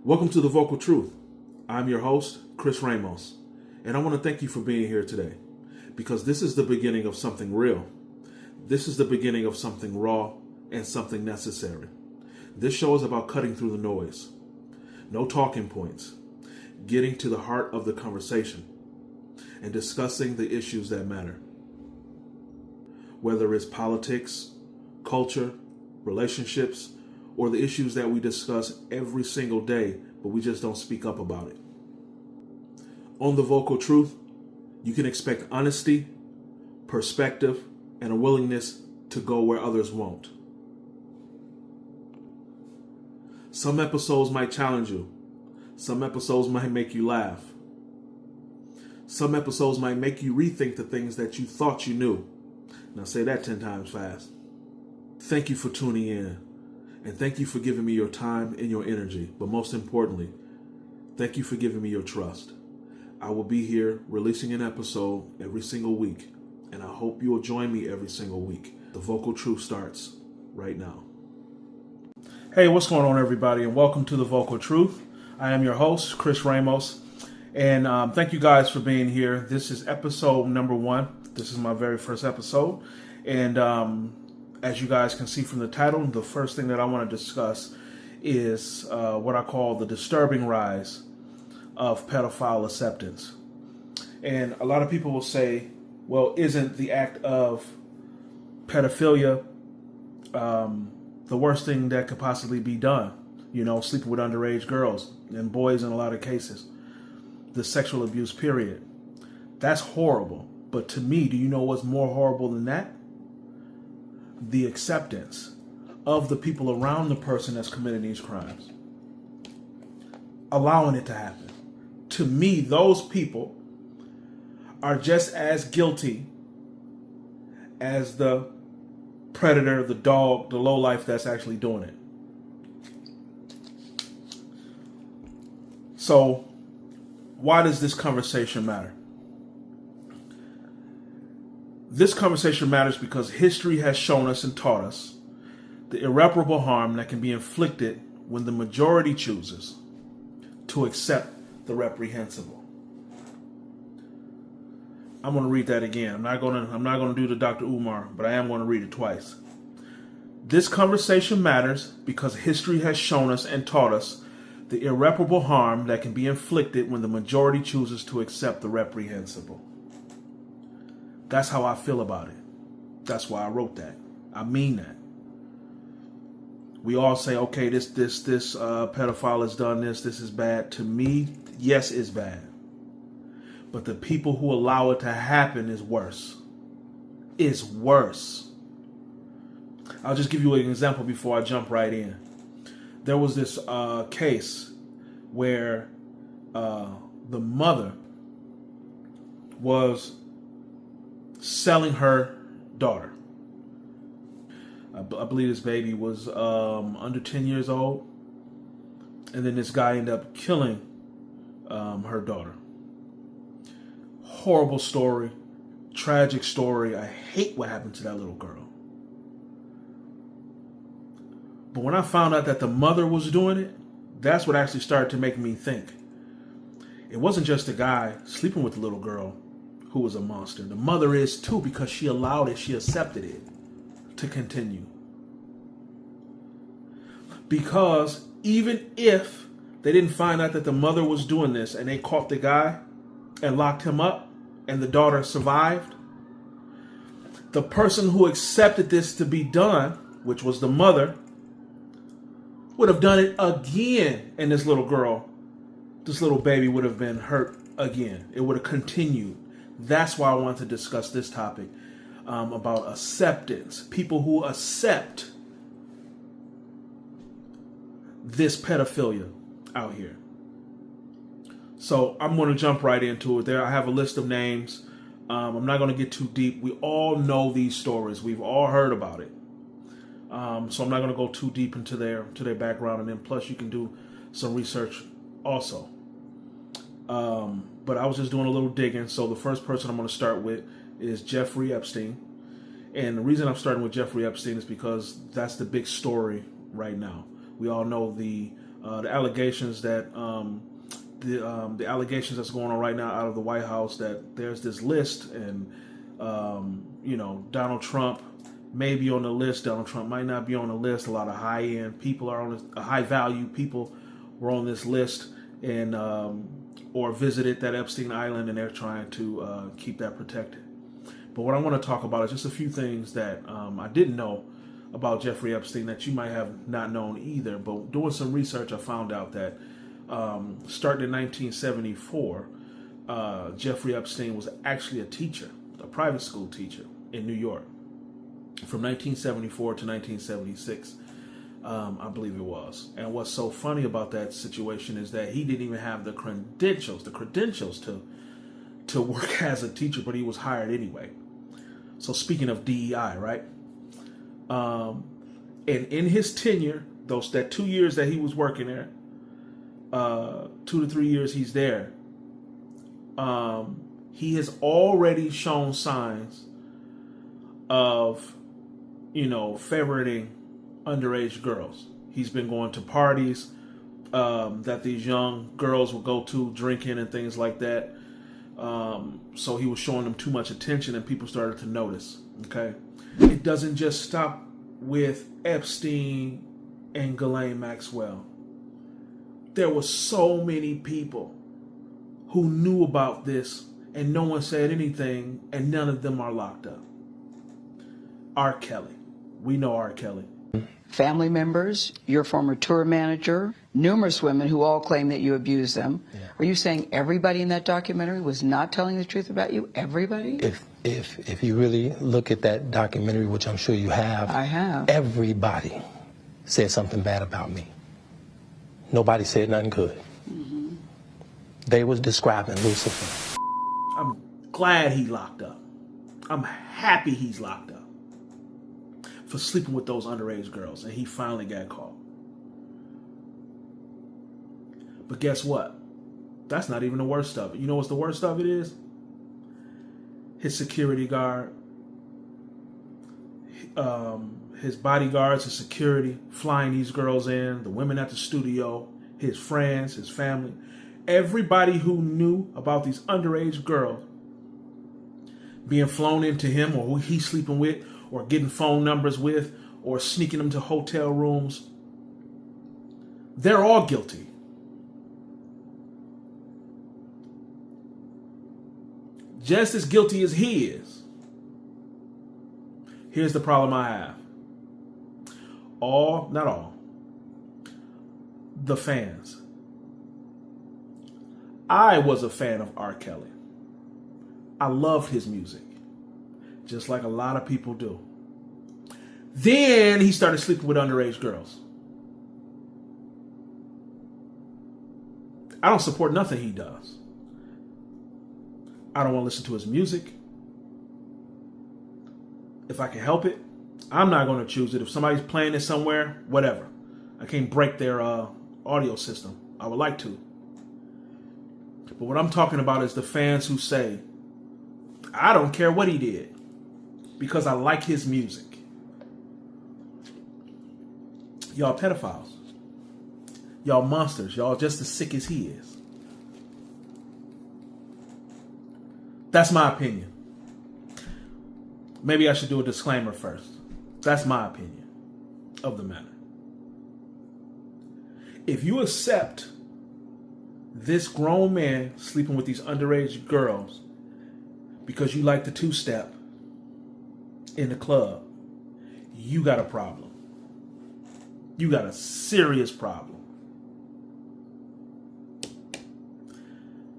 Welcome to The Vocal Truth. I'm your host, Chris Ramos, and I want to thank you for being here today because this is the beginning of something real. This is the beginning of something raw and something necessary. This show is about cutting through the noise. No talking points. Getting to the heart of the conversation and discussing the issues that matter. Whether it's politics, culture, relationships, or the issues that we discuss every single day, but we just don't speak up about it. On The Vocal Truth, you can expect honesty, perspective, and a willingness to go where others won't. Some episodes might challenge you. Some episodes might make you laugh. Some episodes might make you rethink the things that you thought you knew. Now say that 10 times fast. Thank you for tuning in. And thank you for giving me your time and your energy. But most importantly, thank you for giving me your trust. I will be here releasing an episode every single week. And I hope you will join me every single week. The Vocal Truth starts right now. Hey, what's going on, everybody? And welcome to The Vocal Truth. I am your host, Chris Ramos. And thank you guys for being here. This is episode number 1. This is my very first episode. And as you guys can see from the title, the first thing that I want to discuss is what I call the disturbing rise of pedophile acceptance. And a lot of people will say, well, isn't the act of pedophilia the worst thing that could possibly be done? You know, sleeping with underage girls and boys in a lot of cases. The sexual abuse, period. That's horrible. But to me, do you know what's more horrible than that? The acceptance of the people around the person that's committing these crimes. Allowing it to happen. To me, those people are just as guilty as the predator, the dog, the lowlife that's actually doing it. So, why does this conversation matter? This conversation matters because history has shown us and taught us the irreparable harm that can be inflicted when the majority chooses to accept the reprehensible. I'm going to read that again. I'm not going to do the Dr. Umar, but I am going to read it twice. This conversation matters because history has shown us and taught us the irreparable harm that can be inflicted when the majority chooses to accept the reprehensible. That's how I feel about it. That's why I wrote that. I mean that. We all say, okay, this pedophile has done this. This is bad. To me, yes, it's bad. But the people who allow it to happen is worse. It's worse. I'll just give you an example before I jump right in. There was this case where the mother was selling her daughter. I believe this baby was under 10 years old. And then this guy ended up killing her daughter. Horrible story. Tragic story. I hate what happened to that little girl. But when I found out that the mother was doing it, that's what actually started to make me think. It wasn't just the guy sleeping with the little girl who was a monster. The mother is too, because she allowed it, she accepted it to continue. Because even if they didn't find out that the mother was doing this and they caught the guy and locked him up and the daughter survived, the person who accepted this to be done, which was the mother, would have done it again, and this little baby would have been hurt again. It would have continued. That's why I want to discuss this topic about acceptance. People who accept this pedophilia out here. So I'm going to jump right into it. There, I have a list of names. I'm not going to get too deep. We all know these stories. We've all heard about it. So I'm not going to go too deep into their background, and then plus you can do some research also. But I was just doing a little digging. So the first person I'm going to start with is Jeffrey Epstein. And the reason I'm starting with Jeffrey Epstein is because that's the big story right now. We all know the The allegations that the allegations that's going on right now out of the White House, that there's this list, and Donald Trump may be on the list. Donald Trump might not be on the list. A lot of high-end people are on this, high-value people were on this list, and or visited that Epstein Island, and they're trying to keep that protected. But what I want to talk about is just a few things that I didn't know about Jeffrey Epstein that you might have not known either. But doing some research, I found out that starting in 1974, Jeffrey Epstein was actually a teacher, a private school teacher in New York, from 1974 to 1976, I believe it was. And what's so funny about that situation is that he didn't even have the credentials to work as a teacher, but he was hired anyway. So speaking of DEI, right? And in his tenure, that 2 years that he was working there, 2 to 3 years he's there, he has already shown signs of, favoriting underage girls. He's been going to parties that these young girls will go to, drinking and things like that. So he was showing them too much attention, and people started to notice. Okay, it doesn't just stop with Epstein and Ghislaine Maxwell. There were so many people who knew about this, and no one said anything, and none of them are locked up. R. Kelly. We know R. Kelly. Family members, your former tour manager, numerous women who all claim that you abused them. Yeah. Are you saying everybody in that documentary was not telling the truth about you? Everybody? If you really look at that documentary, which I'm sure you have, I have. Everybody said something bad about me. Nobody said nothing good. Mm-hmm. They was describing Lucifer. I'm glad he locked up. I'm happy he's locked up for sleeping with those underage girls, and he finally got caught. But guess what? That's not even the worst of it. You know what's the worst of it is? His security guard, his bodyguards, his security, flying these girls in, the women at the studio, his friends, his family, everybody who knew about these underage girls being flown into him, or who he's sleeping with, or getting phone numbers with, or sneaking them to hotel rooms, they're all guilty. Just as guilty as he is. Here's the problem I have. Not all, the fans. I was a fan of R. Kelly. I loved his music, just like a lot of people do. Then he started sleeping with underage girls. I don't support nothing he does. I don't want to listen to his music. If I can help it, I'm not going to choose it. If somebody's playing it somewhere, whatever. I can't break their audio system. I would like to. But what I'm talking about is the fans who say, I don't care what he did because I like his music. Y'all pedophiles. Y'all monsters. Y'all just as sick as he is. That's my opinion. Maybe I should do a disclaimer first. That's my opinion of the matter. If you accept this grown man sleeping with these underage girls because you like the two-step in the club, you got a problem. You got a serious problem.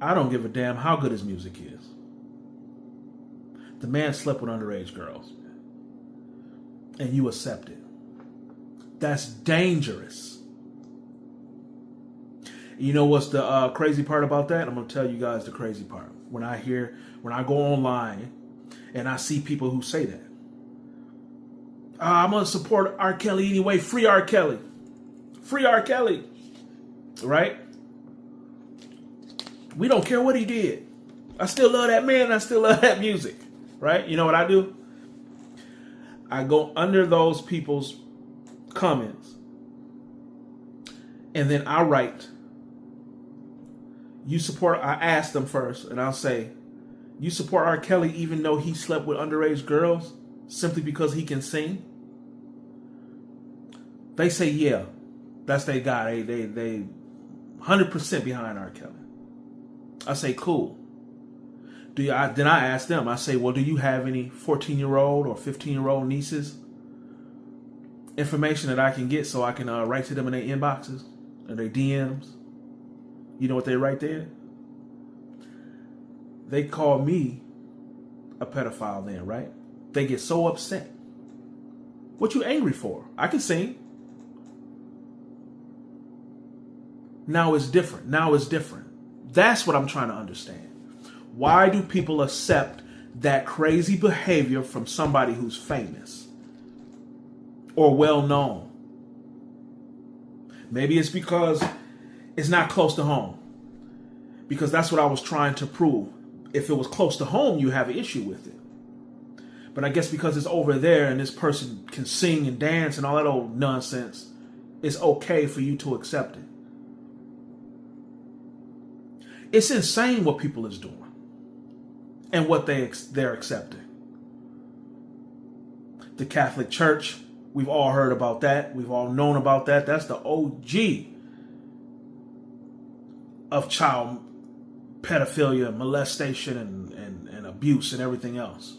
I don't give a damn how good his music is. The man slept with underage girls. And you accept it. That's dangerous. You know what's the crazy part about that? I'm going to tell you guys the crazy part. When I go online and I see people who say that. I'm going to support R. Kelly anyway. Free R. Kelly. Free R. Kelly. Right? We don't care what he did. I still love that man. I still love that music. Right? You know what I do? I go under those people's comments And then I write, I ask them first, and I'll say, you support R. Kelly even though he slept with underage girls simply because he can sing? They say, yeah, that's their guy. They 100% behind R. Kelly. I say, cool. Then I ask them, I say, well, do you have any 14-year-old or 15-year-old nieces? Information that I can get so I can write to them in their inboxes or their DMs. You know what they write there? They call me a pedophile then, right? They get so upset. What you angry for? I can sing. Now it's different. That's what I'm trying to understand. Why do people accept that crazy behavior from somebody who's famous or well known? Maybe it's because it's not close to home. Because that's what I was trying to prove. If it was close to home, you have an issue with it. But I guess because it's over there and this person can sing and dance and all that old nonsense, it's okay for you to accept it. It's insane what people is doing and what they're accepting. The Catholic Church, we've all heard about that. We've all known about that. That's the OG of child pedophilia, molestation, and abuse and everything else.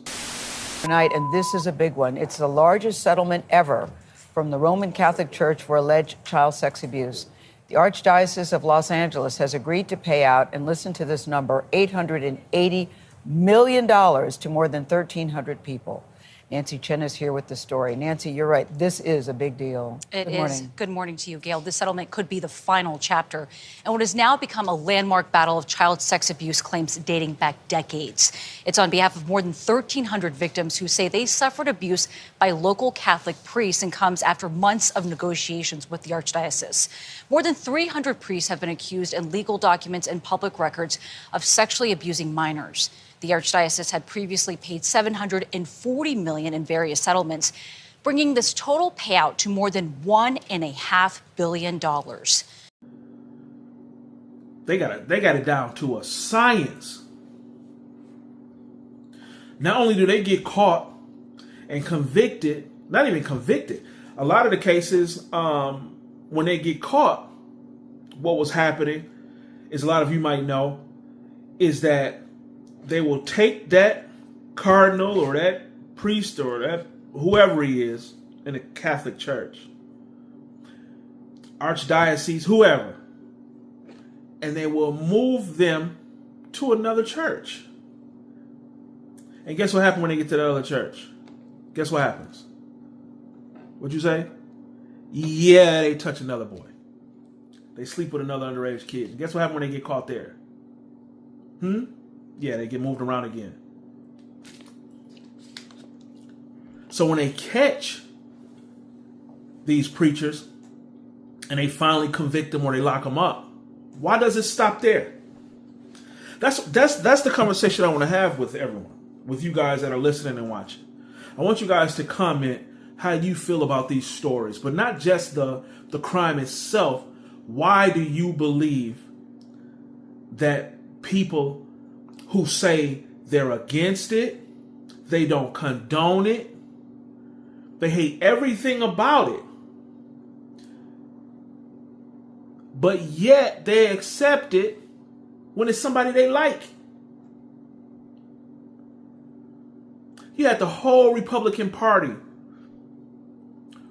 Tonight, and this is a big one. It's the largest settlement ever from the Roman Catholic Church for alleged child sex abuse. The Archdiocese of Los Angeles has agreed to pay out, and listen to this number, $880 million to more than 1,300 people. Nancy Chen is here with the story. Nancy, you're right. This is a big deal. It is. Good morning to you, Gail. This settlement could be the final chapter and what has now become a landmark battle of child sex abuse claims dating back decades. It's on behalf of more than 1,300 victims who say they suffered abuse by local Catholic priests and comes after months of negotiations with the Archdiocese. More than 300 priests have been accused in legal documents and public records of sexually abusing minors. The Archdiocese had previously paid $740 million in various settlements, bringing this total payout to more than $1.5 billion. They got it down to a science. Not only do they get caught and convicted, not even convicted. A lot of the cases, when they get caught, what was happening is, a lot of you might know, is that they will take that cardinal or that priest or that whoever he is in the Catholic Church, Archdiocese, whoever, and they will move them to another church. And guess what happens when they get to the other church? Guess what happens? What'd you say? Yeah, they touch another boy. They sleep with another underage kid. And guess what happens when they get caught there? Yeah, they get moved around again. So when they catch these preachers and they finally convict them or they lock them up, why does it stop there? That's the conversation I want to have with everyone, with you guys that are listening and watching. I want you guys to comment how you feel about these stories, but not just the crime itself. Why do you believe that people who say they're against it, they don't condone it, they hate everything about it, but yet they accept it when it's somebody they like? You had the whole Republican Party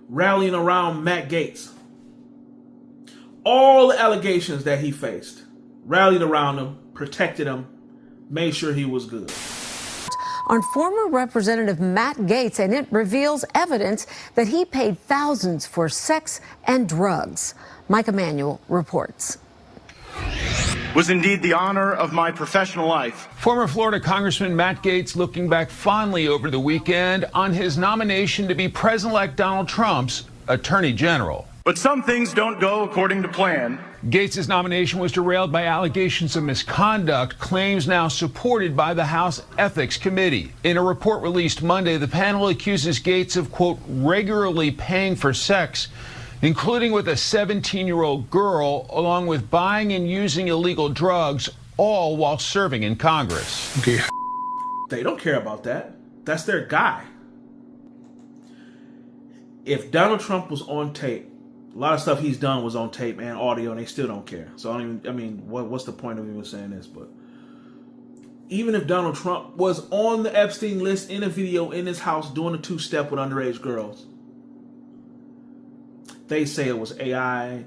rallying around Matt Gaetz. All the allegations that he faced, rallied around him, protected him, made sure he was good. On former Representative Matt Gaetz, and it reveals evidence that he paid thousands for sex and drugs. Mike Emanuel reports. Was indeed the honor of my professional life. Former Florida Congressman Matt Gaetz looking back fondly over the weekend on his nomination to be President-elect Donald Trump's Attorney General. But some things don't go according to plan. Gaetz' nomination was derailed by allegations of misconduct, claims now supported by the House Ethics Committee. In a report released Monday, the panel accuses Gaetz of, quote, regularly paying for sex. including with a 17-year-old girl, along with buying and using illegal drugs, all while serving in Congress. Okay. They don't care about that. That's their guy. If Donald Trump was on tape, a lot of stuff he's done was on tape and audio, and they still don't care. So what's the point of even saying this? But even if Donald Trump was on the Epstein list in a video in his house doing a two-step with underage girls, they say it was AI,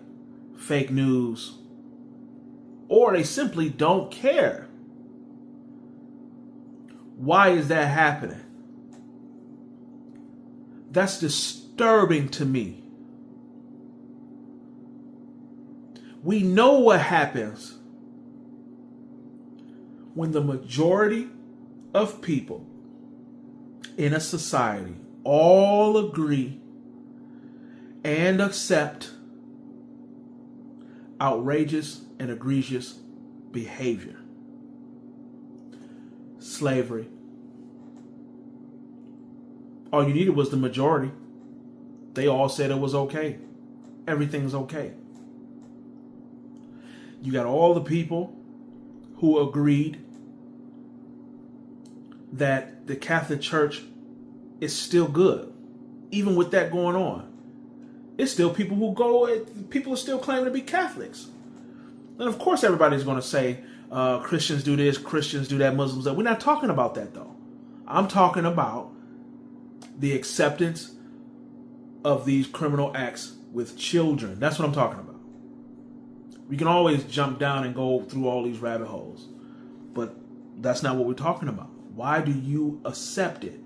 fake news, or they simply don't care. Why is that happening? That's disturbing to me. We know what happens when the majority of people in a society all agree and accept outrageous and egregious behavior. Slavery. All you needed was the majority. They all said it was okay. Everything's okay. You got all the people who agreed that the Catholic Church is still good. Even with that going on, it's still people people are still claiming to be Catholics. And of course everybody's going to say Christians do this, Christians do that, Muslims that. We're not talking about that though. I'm talking about the acceptance of these criminal acts with children. That's what I'm talking about. We can always jump down and go through all these rabbit holes, but that's not what we're talking about. Why do you accept it?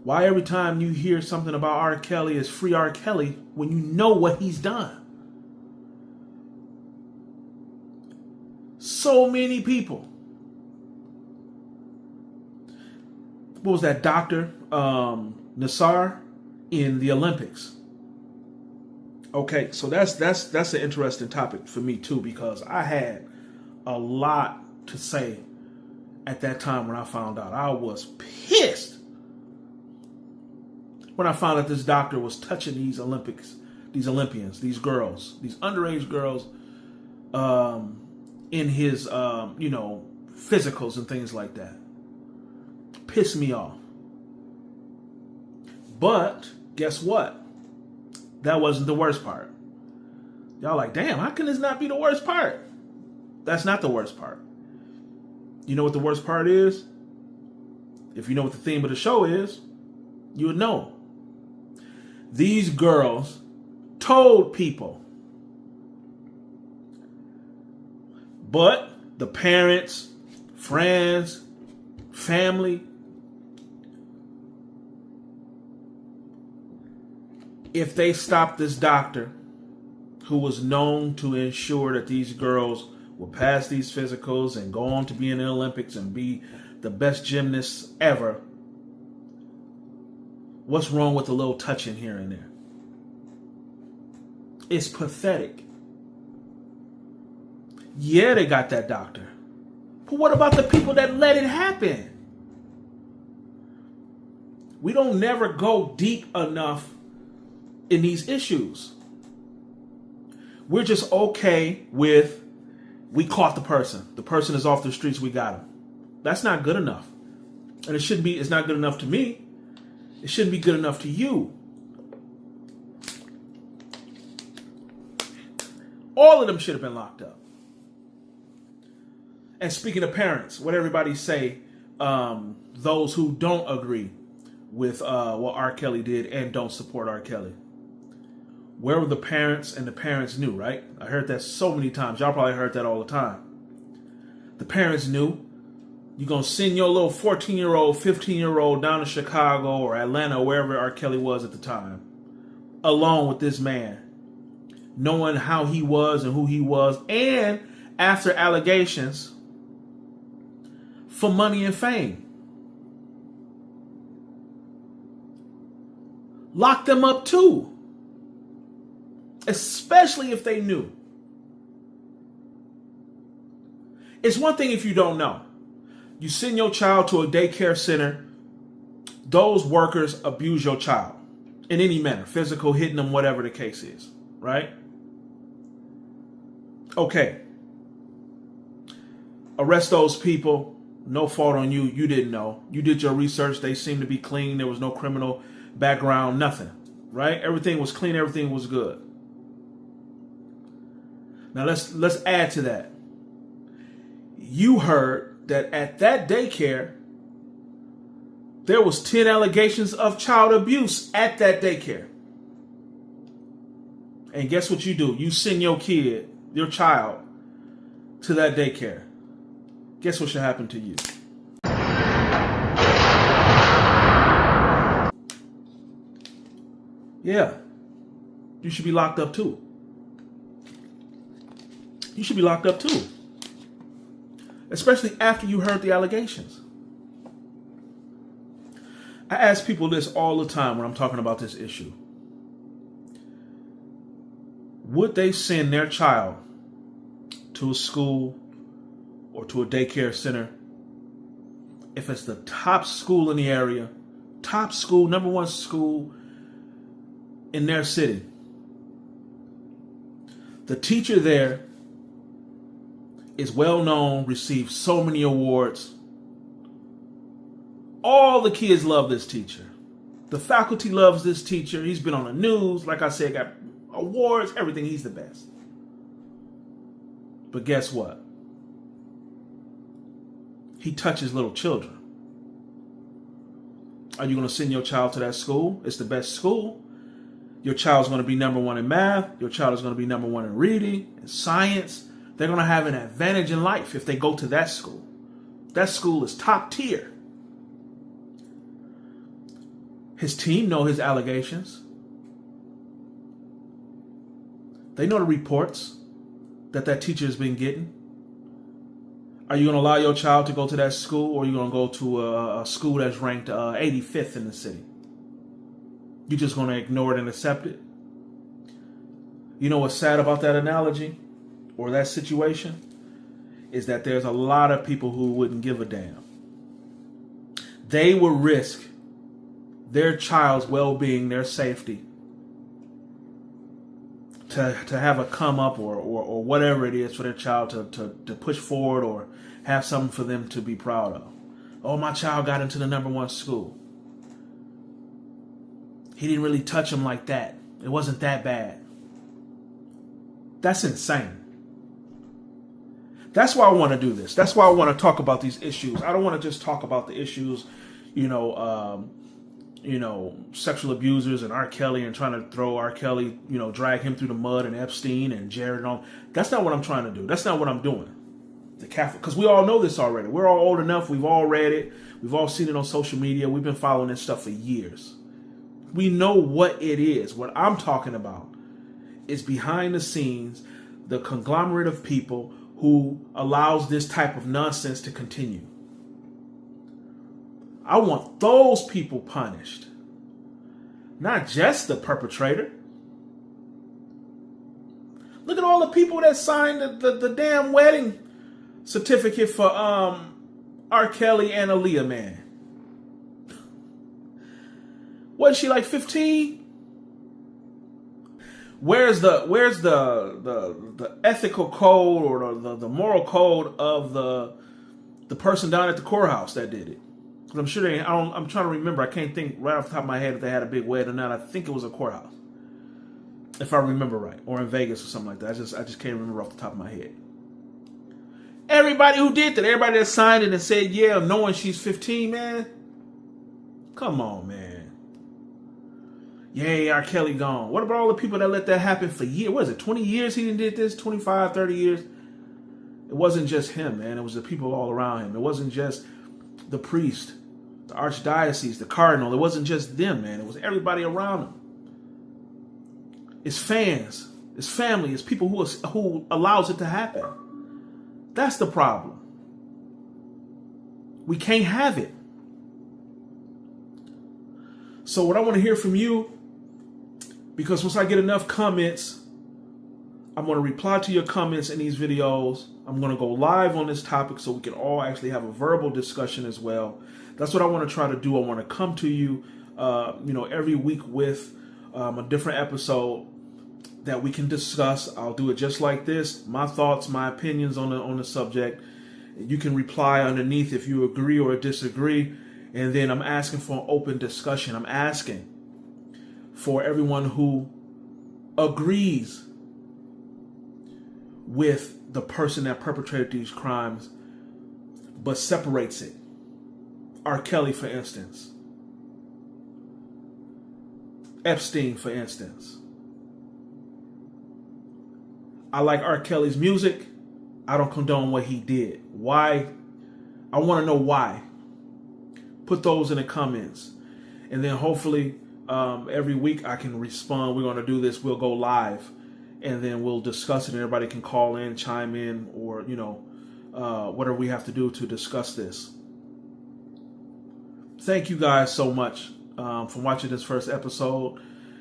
Why every time you hear something about R. Kelly is free R. Kelly when you know what he's done? So many people. What was that doctor, Nassar, in the Olympics? Okay, so that's an interesting topic for me too, because I had a lot to say at that time when I found out. I was pissed when I found out this doctor was touching these Olympians, these girls, these underage girls, in his physicals and things like that. Pissed me off. But guess what? That wasn't the worst part. Y'all like, damn, how can this not be the worst part? That's not the worst part. You know what the worst part is? If you know what the theme of the show is, you would know. These girls told people. But the parents, friends, family, if they stopped this doctor who was known to ensure that these girls will pass these physicals and go on to be in the Olympics and be the best gymnasts ever, what's wrong with a little touching here and there? It's pathetic. Yeah, they got that doctor. But what about the people that let it happen? We don't never go deep enough in these issues. We're just okay with, we caught the person. The person is off the streets, we got him. That's not good enough. And it's not good enough to me. It shouldn't be good enough to you. All of them should have been locked up. And speaking of parents, what everybody say, those who don't agree with what R. Kelly did and don't support R. Kelly. Where were the parents? And the parents knew, right? I heard that so many times. Y'all probably heard that all the time. The parents knew. You're going to send your little 14-year-old, 15-year-old down to Chicago or Atlanta, wherever R. Kelly was at the time, along with this man, knowing how he was and who he was, and after allegations, for money and fame. Lock them up too. Especially if they knew. It's one thing if you don't know. You send your child to a daycare center. Those workers abuse your child. in any manner, physical, hitting them, whatever the case is, right? Okay. Arrest those people. No fault on you. You didn't know. You did your research. They seemed to be clean. There was no criminal background, nothing, right? Everything was clean. Everything was good. Now let's add to that. You heard that at that daycare, there was 10 allegations of child abuse at that daycare. And guess what you do? You send your kid, your child, to that daycare. Guess what should happen to you? Yeah. You should be locked up too. You should be locked up too. Especially after you heard the allegations. I ask people this all the time when I'm talking about this issue. Would they send their child to a school or to a daycare center if it's the top school in the area, top school, number one school in their city? The teacher there is well known, received so many awards. All the kids love this teacher. The faculty loves this teacher. He's been on the news. Like I said, got awards, everything. He's the best. But guess what? He touches little children. Are you going to send your child to that school? It's the best school. Your child's going to be number one in math. Your child is going to be number one in reading and science. They're going to have an advantage in life if they go to that school. That school is top tier. His team know his allegations. They know the reports that teacher has been getting. Are you going to allow your child to go to that school, or are you going to go to a school that's ranked 85th in the city? You're just going to ignore it and accept it? You know what's sad about that analogy or that situation? Is that there's a lot of people who wouldn't give a damn. They would risk their child's well-being, their safety, to have a come up or whatever it is for their child to push forward or have something for them to be proud of. Oh, my child got into the number one school. He didn't really touch him like that. It wasn't that bad. That's insane. That's why I want to do this. That's why I want to talk about these issues. I don't want to just talk about the issues, sexual abusers and R. Kelly and trying to throw R. Kelly, drag him through the mud and Epstein and Jared and all. That's not what I'm trying to do. That's not what I'm doing. The Catholic, because we all know this already. We're all old enough. We've all read it. We've all seen it on social media. We've been following this stuff for years. We know what it is. What I'm talking about is behind the scenes, the conglomerate of people who allows this type of nonsense to continue. I want those people punished, not just the perpetrator. Look at all the people that signed the damn wedding certificate for R. Kelly and Aaliyah, man. Wasn't she like 15? Where's the ethical code or the moral code of the person down at the courthouse that did it? Because I'm sure I'm trying to remember. I can't think right off the top of my head if they had a big wedding or not. I think it was a courthouse, if I remember right, or in Vegas or something like that. I just can't remember off the top of my head. Everybody who did that, everybody that signed it and said yeah, knowing she's 15, man. Come on, man. Yay, R. Kelly gone. What about all the people that let that happen for years? What is it, 20 years he did this? 25, 30 years? It wasn't just him, man. It was the people all around him. It wasn't just the priest, the archdiocese, the cardinal. It wasn't just them, man. It was everybody around him. It's fans. It's family. It's people who allows it to happen. That's the problem. We can't have it. So what I want to hear from you, because once I get enough comments, I'm going to reply to your comments in these videos. I'm going to go live on this topic so we can all actually have a verbal discussion as well. That's what I want to try to do. I want to come to you every week with a different episode that we can discuss. I'll do it just like this. My thoughts, my opinions on the subject. You can reply underneath if you agree or disagree. And then I'm asking for an open discussion. I'm asking for everyone who agrees with the person that perpetrated these crimes, but separates it. R. Kelly, for instance. Epstein, for instance. I like R. Kelly's music. I don't condone what he did. Why? I want to know why. Put those in the comments. And then hopefully every week I can respond. We're going to do this. We'll go live. And then we'll discuss it. And everybody can call in, chime in, or, whatever we have to do to discuss this. Thank you guys so much for watching this first episode.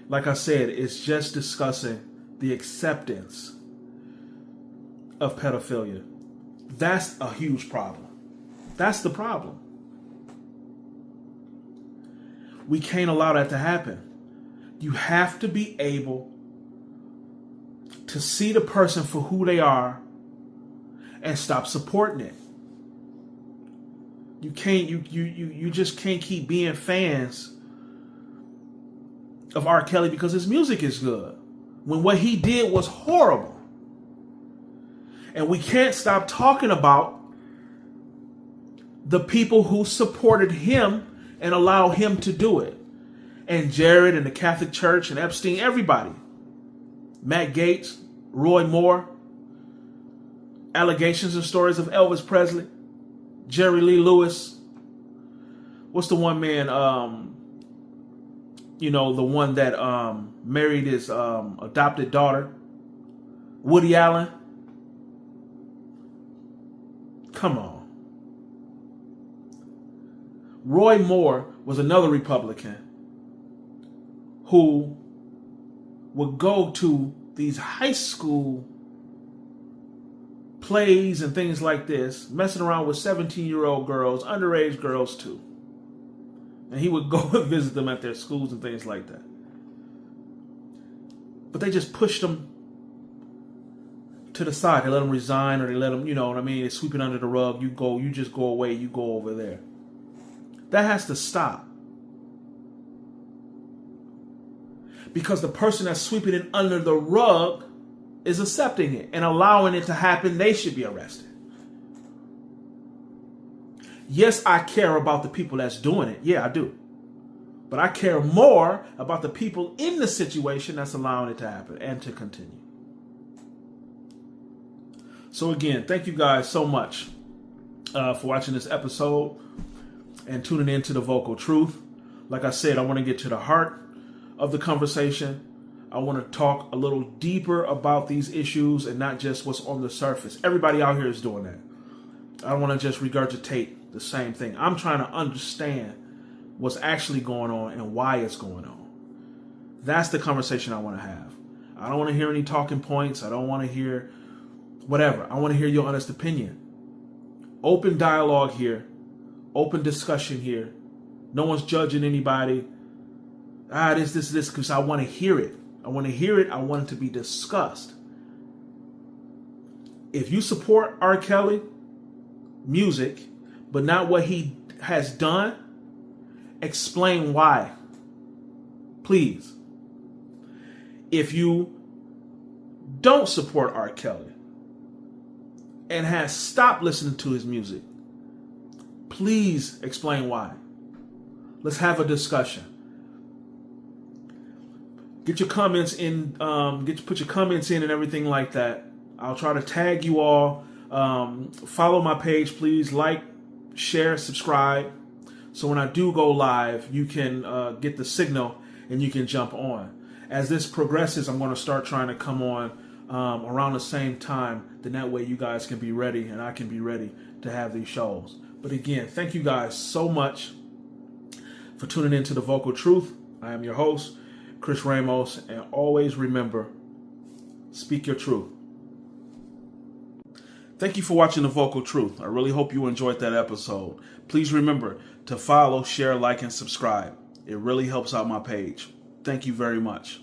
Like I said, it's just discussing the acceptance of pedophilia. That's a huge problem. That's the problem. We can't allow that to happen. You have to be able to see the person for who they are and stop supporting it. You can't. You just can't keep being fans of R. Kelly because his music is good, when what he did was horrible. And we can't stop talking about the people who supported him and allow him to do it. And Jared and the Catholic Church and Epstein, everybody. Matt Gaetz, Roy Moore, allegations and stories of Elvis Presley, Jerry Lee Lewis. What's the one man, the one that married his adopted daughter? Woody Allen. Come on. Roy Moore was another Republican who would go to these high school plays and things like this, messing around with 17-year-old girls, underage girls too. And he would go and visit them at their schools and things like that. But they just pushed him to the side. They let him resign, or they let him, they sweep it under the rug. You just go away, you go over there. That has to stop. Because the person that's sweeping it under the rug is accepting it and allowing it to happen. They should be arrested. Yes, I care about the people that's doing it. Yeah, I do. But I care more about the people in the situation that's allowing it to happen and to continue. So again, thank you guys so much for watching this episode and tuning in to The Vocal Truth. Like I said, I want to get to the heart of the conversation. I want to talk a little deeper about these issues and not just what's on the surface. Everybody out here is doing that. I don't want to just regurgitate the same thing. I'm trying to understand what's actually going on and why it's going on. That's the conversation I want to have. I don't want to hear any talking points. I don't want to hear whatever. I want to hear your honest opinion. Open dialogue here. Open discussion here. No one's judging anybody. This, because I want to hear it. I want to hear it. I want it to be discussed. If you support R. Kelly music, but not what he has done, explain why. Please. If you don't support R. Kelly and has stopped listening to his music, please explain why. Let's have a discussion. Get your comments in. Put your comments in and everything like that. I'll try to tag you all. Follow my page, please. Like, share, subscribe. So when I do go live, you can get the signal and you can jump on. As this progresses, I'm going to start trying to come on around the same time. Then that way you guys can be ready and I can be ready to have these shows. But again, thank you guys so much for tuning into The Vocal Truth. I am your host, Chris Ramos, and always remember, speak your truth. Thank you for watching The Vocal Truth. I really hope you enjoyed that episode. Please remember to follow, share, like, and subscribe. It really helps out my page. Thank you very much.